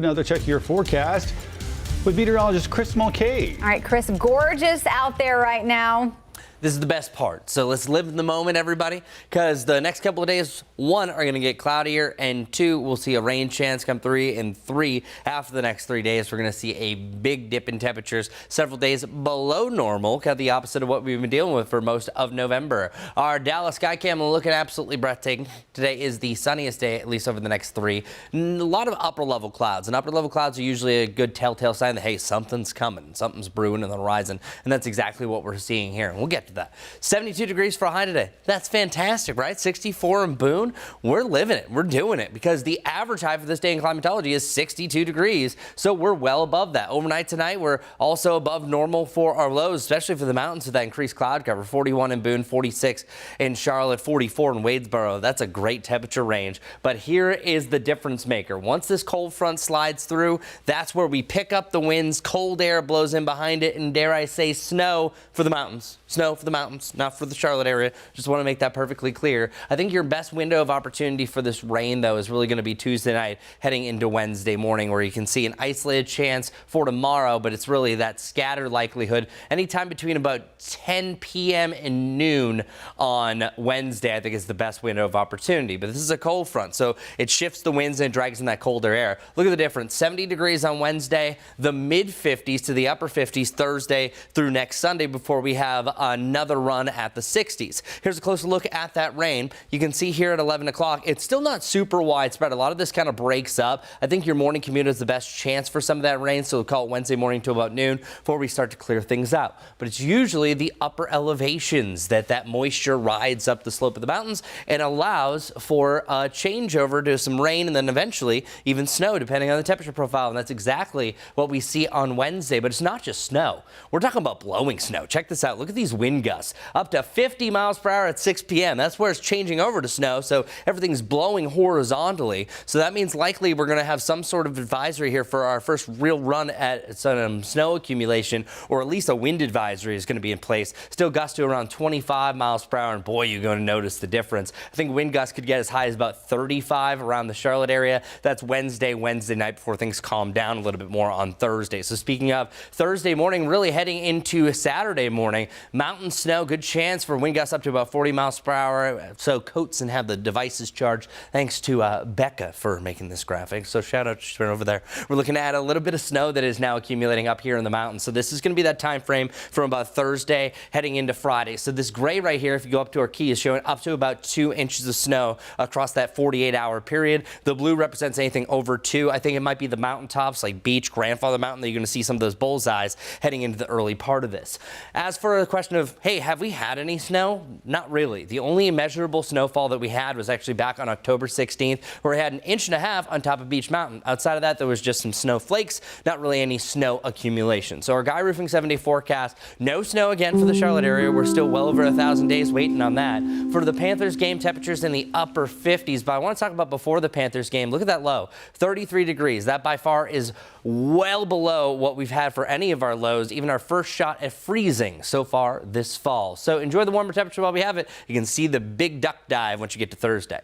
Another check of your forecast with meteorologist Chris Mulcahy. All right, Chris, gorgeous out there right now. This is the best part. So let's live in the moment, everybody, because the next couple of days, one, are going to get cloudier, and two, we'll see a rain chance come through, and three, after the next 3 days, we're going to see a big dip in temperatures, several days below normal, kind of the opposite of what we've been dealing with for most of November. Our Dallas sky cam looking absolutely breathtaking. Today is the sunniest day, at least over the next three. A lot of upper level clouds, and upper level clouds are usually a good telltale sign that, hey, something's coming, something's brewing on the horizon, and that's exactly what we're seeing here. And we'll get to that. 72 degrees for a high today. That's fantastic, right? 64 in Boone. We're living it. We're doing it because the average high for this day in climatology is 62 degrees. So we're well above that. Overnight tonight, we're also above normal for our lows, especially for the mountains with that increased cloud cover. 41 in Boone, 46 in Charlotte, 44 in Wadesboro. That's a great temperature range. But here is the difference maker. Once this cold front slides through, that's where we pick up the winds. Cold air blows in behind it, and dare I say, snow for the mountains. Snow for the mountains, not for the Charlotte area. Just want to make that perfectly clear. I think your best window of opportunity for this rain, though, is really going to be Tuesday night heading into Wednesday morning, where you can see an isolated chance for tomorrow, but it's really that scattered likelihood. Anytime between about 10 p.m. and noon on Wednesday, I think is the best window of opportunity. But this is a cold front, so it shifts the winds and it drags in that colder air. Look at the difference. 70 degrees on Wednesday, the mid-50s to the upper 50s Thursday through next Sunday before we have another run at the 60s. Here's a closer look at that rain. You can see here at 11 o'clock, it's still not super widespread. A lot of this kind of breaks up. I think your morning commute is the best chance for some of that rain, so we'll call it Wednesday morning to about noon before we start to clear things out. But it's usually the upper elevations that moisture rides up the slope of the mountains and allows for a changeover to some rain and then eventually even snow, depending on the temperature profile. And that's exactly what we see on Wednesday. But it's not just snow. We're talking about blowing snow. Check this out. Look at these wind gusts. Up to 50 miles per hour at 6 p.m. That's where it's changing over to snow, so everything's blowing horizontally. So that means likely we're going to have some sort of advisory here for our first real run at some snow accumulation, or at least a wind advisory is going to be in place. Still gusts to around 25 miles per hour, and boy, you're going to notice the difference. I think wind gusts could get as high as about 35 around the Charlotte area. That's Wednesday night before things calm down a little bit more on Thursday. So speaking of Thursday morning, really heading into Saturday morning, mountain snow, good chance for wind gusts up to about 40 miles per hour. So coats and have the devices charged. Thanks to Becca for making this graphic. So shout out to her over there. We're looking at a little bit of snow that is now accumulating up here in the mountains. So this is going to be that time frame from about Thursday heading into Friday. So this gray right here, if you go up to our key, is showing up to about 2 inches of snow across that 48-hour period. The blue represents anything over 2. I think it might be the mountaintops like Beach, Grandfather Mountain, that you're going to see some of those bullseyes heading into the early part of this. As for the question of, hey, have we had any snow? Not really. The only measurable snowfall that we had was actually back on October 16th, where we had 1.5 inches on top of Beach Mountain. Outside of that, there was just some snowflakes, not really any snow accumulation. So our Guy Roofing 7-day forecast, no snow again for the Charlotte area. We're still well over 1,000 days waiting on that. For the Panthers game, temperatures in the upper 50s. But I want to talk about before the Panthers game. Look at that low, 33 degrees. That by far is well below what we've had for any of our lows, even our first shot at freezing so far this fall. So enjoy the warmer temperature while we have it. You can see the big duck dive once you get to Thursday.